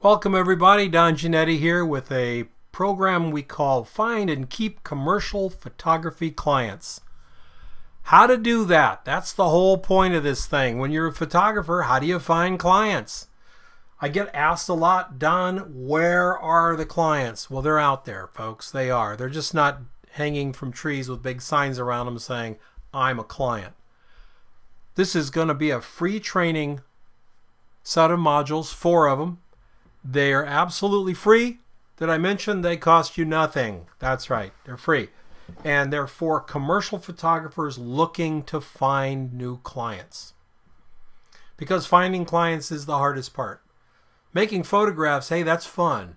Welcome everybody, Don Giannetti here with a program we call Find and Keep Commercial Photography Clients. How to do that? That's the whole point of this thing. When you're a photographer, how do you find clients? I get asked a lot, Don, where are the clients? Well, they're out there, folks. They are. They're just not hanging from trees with big signs around them saying, I'm a client. This is going to be a free training set of modules, 4 of them. They are absolutely free. Did I mention they cost you nothing? That's right, they're free. And they're for commercial photographers looking to find new clients. Because finding clients is the hardest part. Making photographs, hey, that's fun.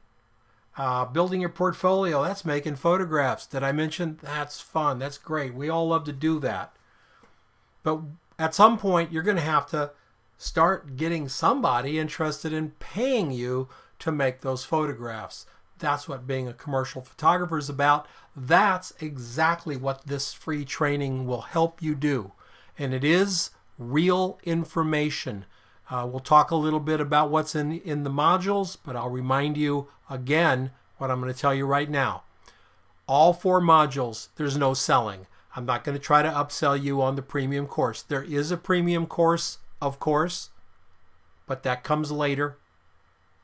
Building your portfolio, that's making photographs. Did I mention that's fun? That's great. We all love to do that. But at some point, you're going to have to start getting somebody interested in paying you to make those photographs. That's what being a commercial photographer is about. That's exactly what this free training will help you do. And it is real information. We'll talk a little bit about what's in the modules, but I'll remind you again what I'm going to tell you right now. All 4 modules, there's no selling. I'm not going to try to upsell you on the premium course. There is a premium course, of course, but that comes later.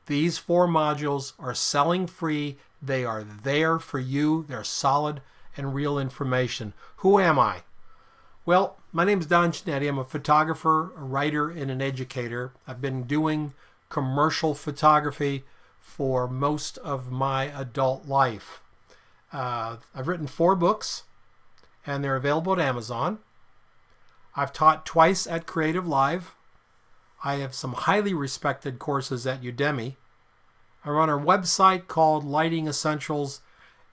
These 4 modules are selling free. They are there for you. They're solid and real information. Who am I? Well, my name is Don Giannetti. I'm a photographer, a writer, and an educator. I've been doing commercial photography for most of my adult life. I've written 4 books, and they're available at Amazon. I've taught twice at CreativeLIVE. I have some highly respected courses at UDEMY. I run a website called Lighting Essentials,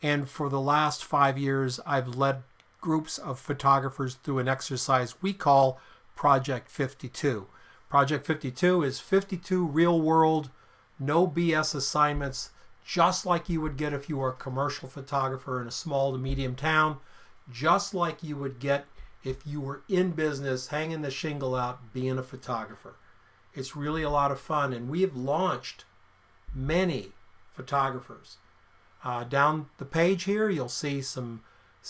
and for the last 5 years, I've led groups of photographers through an exercise we call Project 52. Project 52 is 52 real-world, no BS assignments, just like you would get if you were a commercial photographer in a small to medium town, just like you would get if you were in business, hanging the shingle out, being a photographer. It's really a lot of fun, and we have launched many photographers. Down the page here, you'll see some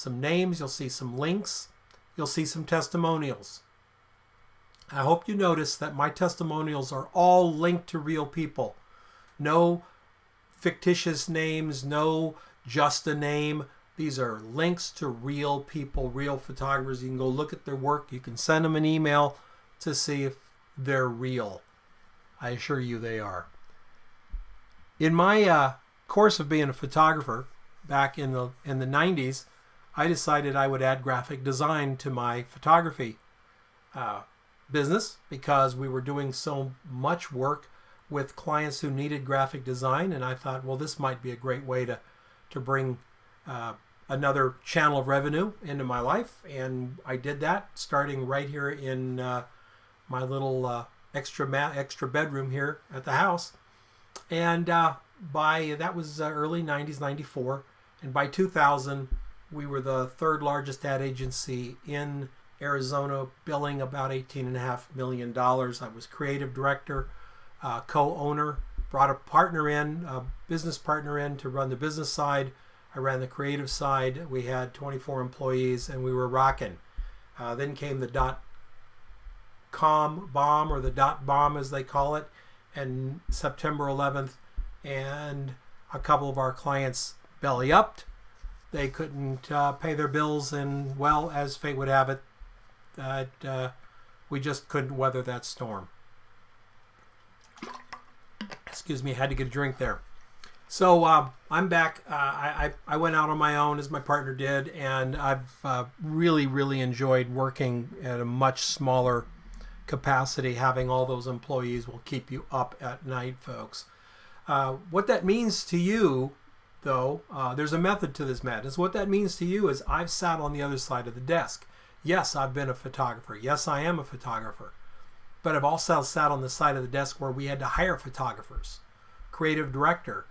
names, you'll see some links, you'll see some testimonials. I hope you notice that my testimonials are all linked to real people. No fictitious names, no just a name. These are links to real people, real photographers. You can go look at their work. You can send them an email to see if they're real. I assure you they are. In my course of being a photographer back in the 90s, I decided I would add graphic design to my photography business because we were doing so much work with clients who needed graphic design, and I thought, well, this might be a great way to bring another channel of revenue into my life, and I did that starting right here in my little extra bedroom here at the house. And that was early 90s, 94, and by 2000 we were the 3rd largest ad agency in Arizona, billing about $18.5 million. I was creative director, co-owner, brought a business partner in to run the business side. I ran the creative side. We had 24 employees, and we were rocking. Then came the .com bomb, or the .bomb as they call it, and September 11th, and a couple of our clients belly upped. They couldn't pay their bills, and, well, as fate would have it, we just couldn't weather that storm. Excuse me, I had to get a drink there. So I'm back. I went out on my own, as my partner did, and I've really, really enjoyed working at a much smaller capacity. Having all those employees will keep you up at night, folks. What that means to you, though, there's a method to this madness. What that means to you is I've sat on the other side of the desk. Yes, I've been a photographer. Yes, I am a photographer. But I've also sat on the side of the desk where we had to hire photographers, creative director,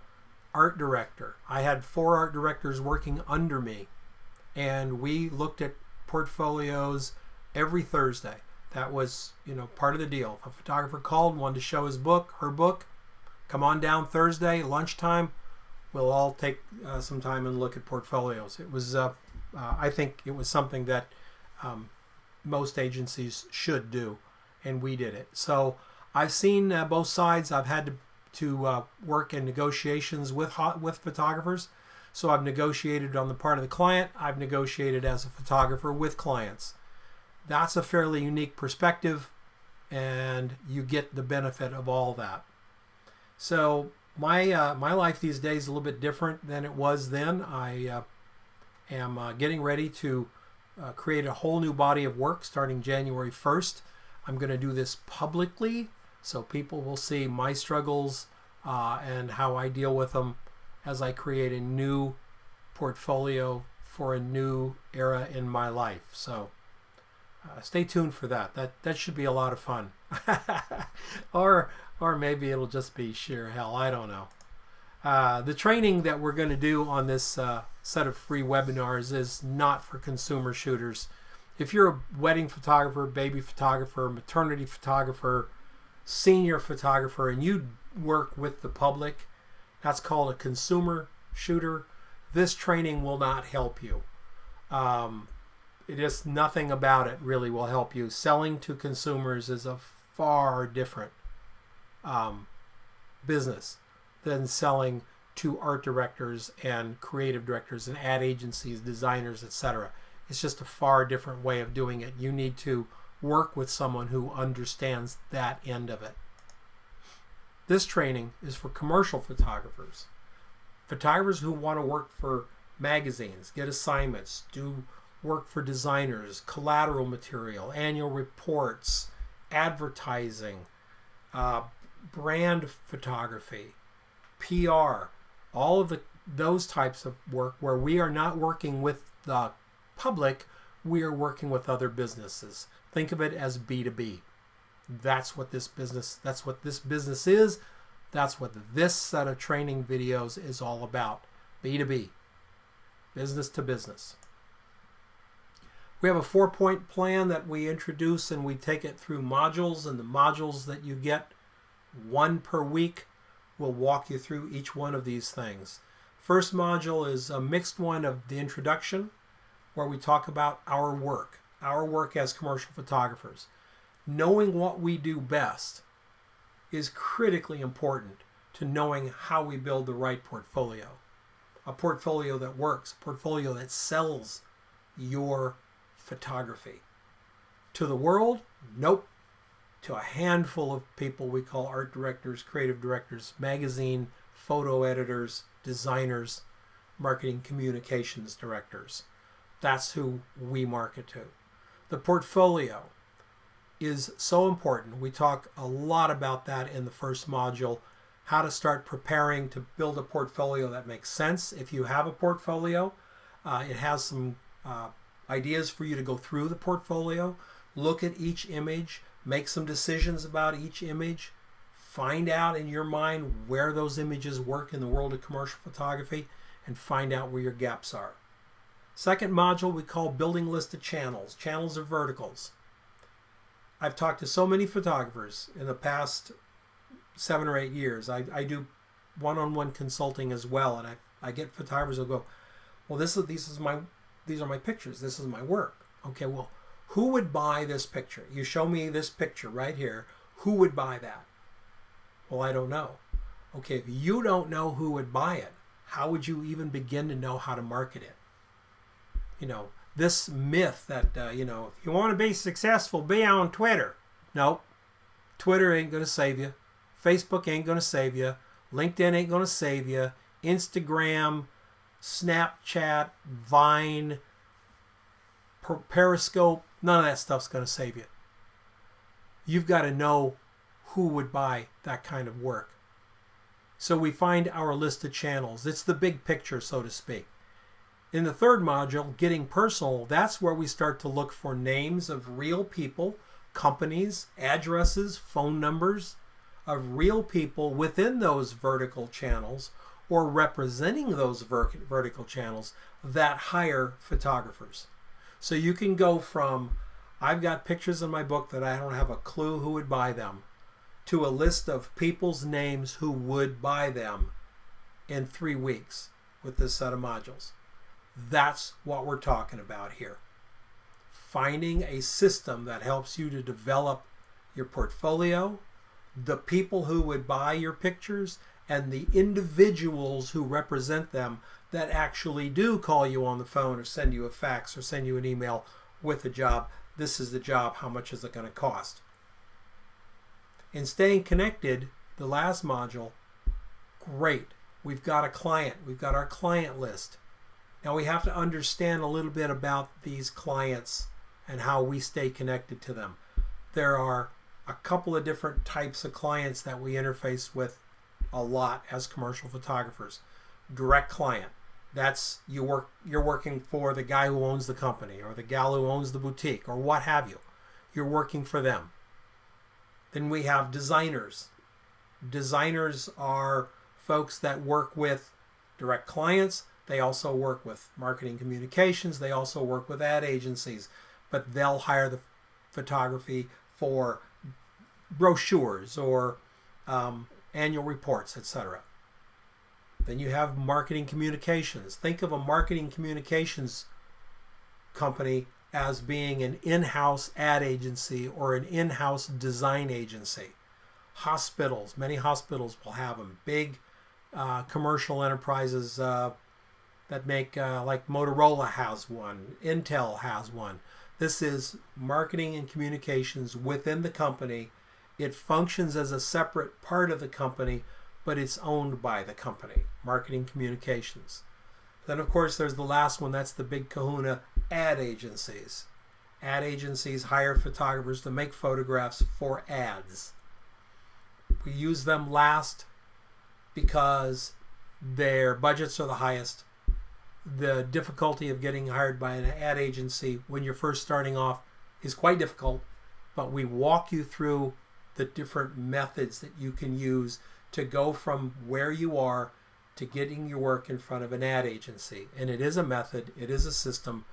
art director. I had 4 art directors working under me, and we looked at portfolios every Thursday. That was, part of the deal. If a photographer called, wanted to show his book, her book, Come on down Thursday, lunchtime. We'll all take some time and look at portfolios. It was, I think it was something that most agencies should do, and we did it. So I've seen both sides. I've had to work in negotiations with photographers. So I've negotiated on the part of the client. I've negotiated as a photographer with clients. That's a fairly unique perspective, and you get the benefit of all that. So my life these days is a little bit different than it was then. I am getting ready to create a whole new body of work starting January 1st. I'm going to do this publicly so people will see my struggles and how I deal with them as I create a new portfolio for a new era in my life. So stay tuned for that. That should be a lot of fun. or maybe it'll just be sheer hell. I don't know. The training that we're going to do on this set of free webinars is not for consumer shooters. If you're a wedding photographer, baby photographer, maternity photographer, senior photographer, and you work with the public, that's called a consumer shooter. This training will not help you. It is nothing about it really will help you. Selling to consumers is a far different business than selling to art directors and creative directors and ad agencies, designers, etc. It's just a far different way of doing it. You need to work with someone who understands that end of it. This training is for commercial photographers. Photographers who want to work for magazines, get assignments, do work for designers, collateral material, annual reports, advertising, brand photography, PR, all of those types of work where we are not working with the public, we are working with other businesses. Think of it as B2B. That's what this business is. That's what this set of training videos is all about. B2B, business to business. We have a 4-point plan that we introduce, and we take it through modules, and the modules that you get, one per week, will walk you through each one of these things. First module is a mixed one of the introduction, where we talk about our work as commercial photographers. Knowing what we do best is critically important to knowing how we build the right portfolio. A portfolio that works, a portfolio that sells your photography. To the world? Nope. To a handful of people we call art directors, creative directors, magazine, photo editors, designers, marketing communications directors. That's who we market to. The portfolio is so important. We talk a lot about that in the first module, how to start preparing to build a portfolio that makes sense. If you have a portfolio, it has some ideas for you to go through the portfolio, look at each image, make some decisions about each image, find out in your mind where those images work in the world of commercial photography, and find out where your gaps are. Second module we call building list of channels. Channels are verticals. I've talked to so many photographers in the past 7 or 8 years. I do one-on-one consulting as well, and I get photographers who go, well, these are my pictures. This is my work. Okay, well, who would buy this picture? You show me this picture right here. Who would buy that? Well, I don't know. Okay, if you don't know who would buy it, how would you even begin to know how to market it? You know, this myth that, if you want to be successful, be on Twitter. Nope. Twitter ain't going to save you. Facebook ain't going to save you. LinkedIn ain't going to save you. Instagram, Snapchat, Vine, Periscope, none of that stuff's going to save you. You've got to know who would buy that kind of work. So we find our list of channels. It's the big picture, so to speak. In the third module, Getting Personal, that's where we start to look for names of real people, companies, addresses, phone numbers of real people within those vertical channels or representing those vertical channels that hire photographers. So you can go from, I've got pictures in my book that I don't have a clue who would buy them, to a list of people's names who would buy them in 3 weeks with this set of modules. That's what we're talking about here. Finding a system that helps you to develop your portfolio, the people who would buy your pictures, and the individuals who represent them that actually do call you on the phone or send you a fax or send you an email with a job. This is the job. How much is it going to cost? In staying connected, the last module, great. We've got a client. We've got our client list. Now we have to understand a little bit about these clients and how we stay connected to them. There are a couple of different types of clients that we interface with a lot as commercial photographers. Direct client. That's you're working for the guy who owns the company or the gal who owns the boutique or what have you. You're working for them. Then we have designers. Designers are folks that work with direct clients. They also work with marketing communications. They also work with ad agencies, but they'll hire the photography for brochures or annual reports, etc. Then you have marketing communications. Think of a marketing communications company as being an in-house ad agency or an in-house design agency. Hospitals, many hospitals will have them. Big commercial enterprises that make, like Motorola has one, Intel has one. This is marketing and communications within the company. It functions as a separate part of the company, but it's owned by the company, marketing communications. Then, of course, there's the last one. That's the big kahuna, ad agencies. Ad agencies hire photographers to make photographs for ads. We use them last because their budgets are the highest. The difficulty of getting hired by an ad agency when you're first starting off is quite difficult, but we walk you through the different methods that you can use to go from where you are to getting your work in front of an ad agency. And it is a method, it is a system,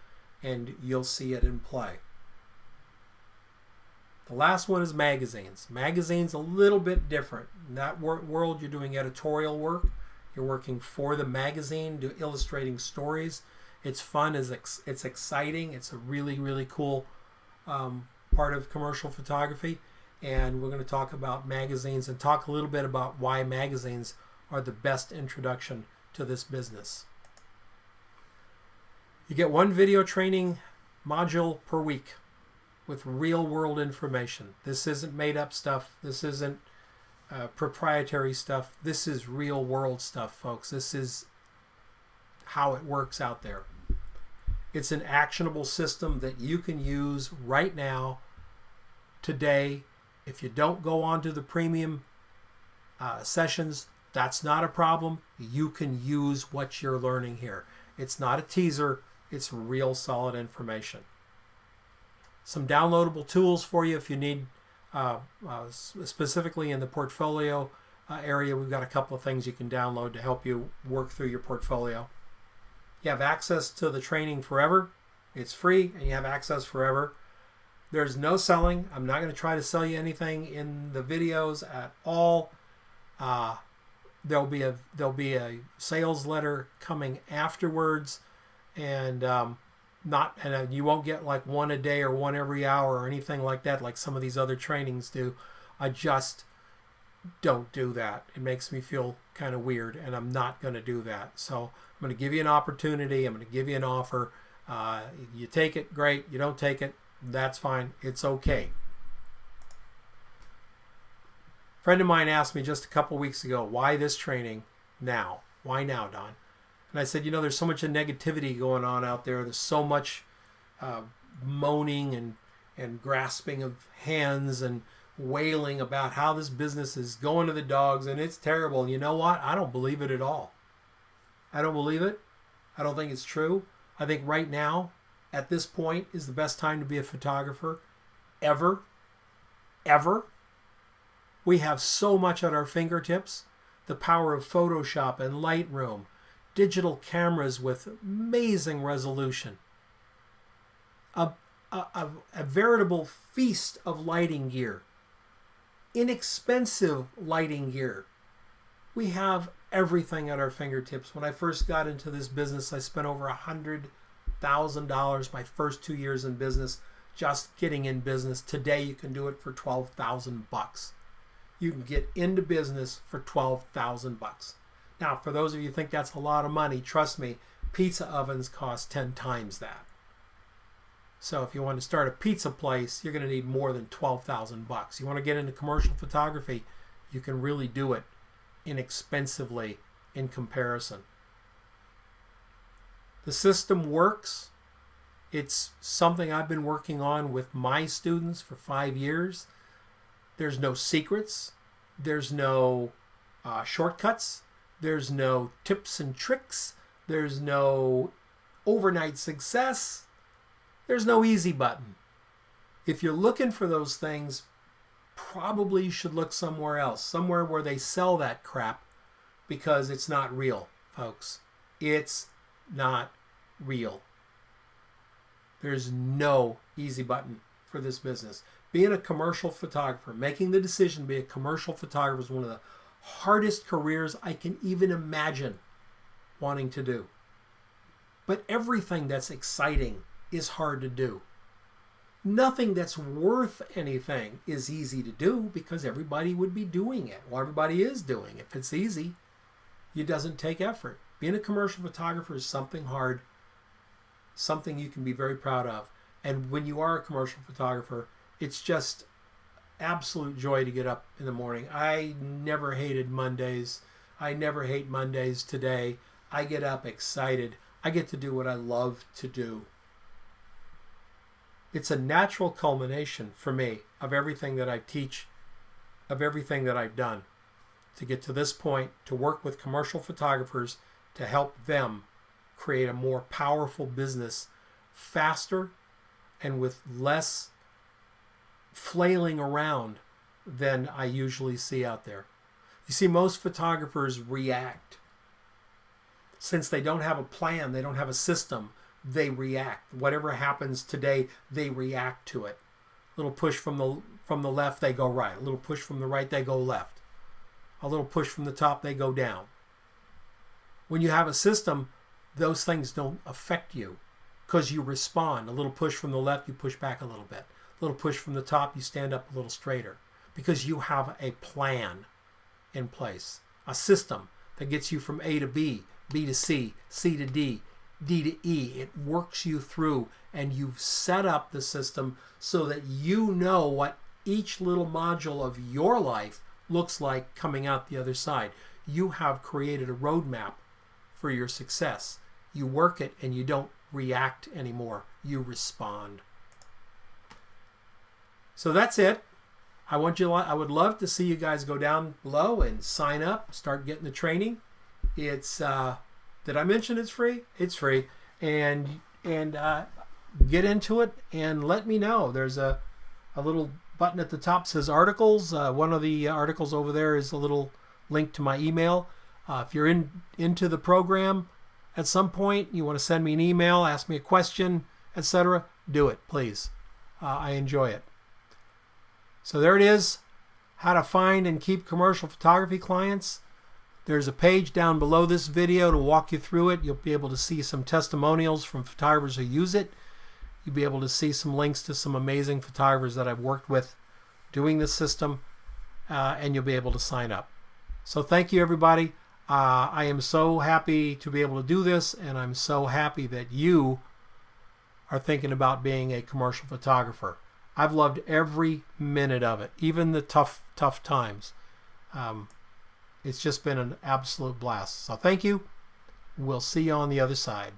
and you'll see it in play. The last one is magazines. Magazines a little bit different. In that world, you're doing editorial work. You're working for the magazine, illustrating stories. It's fun, it's exciting. It's a really, really cool part of commercial photography. And we're going to talk about magazines and talk a little bit about why magazines are the best introduction to this business. You get one video training module per week with real world information. This isn't made up stuff. This isn't proprietary stuff. This is real world stuff, folks. This is how it works out there. It's an actionable system that you can use right now, today. If you don't go on to the premium sessions, that's not a problem. You can use what you're learning here. It's not a teaser. It's real solid information. Some downloadable tools for you if you need, specifically in the portfolio area. We've got a couple of things you can download to help you work through your portfolio. You have access to the training forever. It's free and you have access forever. There's no selling. I'm not going to try to sell you anything in the videos at all. There'll be a sales letter coming afterwards, and you won't get like one a day or one every hour or anything like that, like some of these other trainings do. I just don't do that. It makes me feel kind of weird, and I'm not going to do that. So I'm going to give you an opportunity. I'm going to give you an offer. You take it, great. You don't take it, that's fine. It's okay. A friend of mine asked me just a couple weeks ago, why this training now? Why now, Don? And I said, there's so much negativity going on out there. There's so much moaning and grasping of hands and wailing about how this business is going to the dogs and it's terrible. And you know what? I don't believe it at all. I don't believe it. I don't think it's true. I think right now, at this point, is the best time to be a photographer ever. We have so much at our fingertips. The power of Photoshop and Lightroom, digital cameras with amazing resolution, a veritable feast of lighting gear. inexpensive lighting gear. We have everything at our fingertips. When I first got into this business, I spent over $100,000 my first 2 years in business just getting in business. Today you can do it for $12,000. You can get into business for $12,000. Now, for those of you who think that's a lot of money, trust me, pizza ovens cost 10 times that. So if you want to start a pizza place, you're going to need more than $12,000. You want to get into commercial photography, you can really do it inexpensively in comparison. The system works. It's something I've been working on with my students for 5 years. There's no secrets. There's no shortcuts. There's no tips and tricks. There's no overnight success. There's no easy button. If you're looking for those things, probably you should look somewhere else, somewhere where they sell that crap, because it's not real, folks. It's not real. There's no easy button for this business. Being a commercial photographer, making the decision to be a commercial photographer is one of the hardest careers I can even imagine wanting to do. But everything that's exciting is hard to do. Nothing that's worth anything is easy to do because everybody would be doing it. Well, everybody is doing it. If it's easy, it doesn't take effort. Being a commercial photographer is something hard, something you can be very proud of. And when you are a commercial photographer, it's just absolute joy to get up in the morning. I never hated Mondays. I never hate Mondays today. I get up excited. I get to do what I love to do. It's a natural culmination for me of everything that I teach, of everything that I've done to get to this point, to work with commercial photographers to help them create a more powerful business faster and with less flailing around than I usually see out there. You see, most photographers react. Since they don't have a plan, they don't have a system, they react. Whatever happens today, they react to it. A little push from the left, they go right. A little push from the right, they go left. A little push from the top, they go down. When you have a system, those things don't affect you because you respond. A little push from the left, you push back a little bit. A little push from the top, you stand up a little straighter because you have a plan in place, a system that gets you from A to B, B to C, C to D, D to E. It works you through, and you've set up the system so that you know what each little module of your life looks like coming out the other side. You have created a roadmap for your success. You work it and you don't react anymore. You respond. So that's it. I would love to see you guys go down below and sign up, start getting the training. It's did I mention it's free? It's free. And get into it and let me know. There's a little button at the top that says articles. One of the articles over there is a little link to my email. If you're into the program at some point, you want to send me an email, ask me a question, etc., do it, please. I enjoy it. So there it is, how to find and keep commercial photography clients. There's a page down below this video to walk you through it. You'll be able to see some testimonials from photographers who use it. You'll be able to see some links to some amazing photographers that I've worked with doing this system, and you'll be able to sign up. So thank you, everybody. I am so happy to be able to do this, and I'm so happy that you are thinking about being a commercial photographer. I've loved every minute of it, even the tough times. It's just been an absolute blast. So thank you. We'll see you on the other side.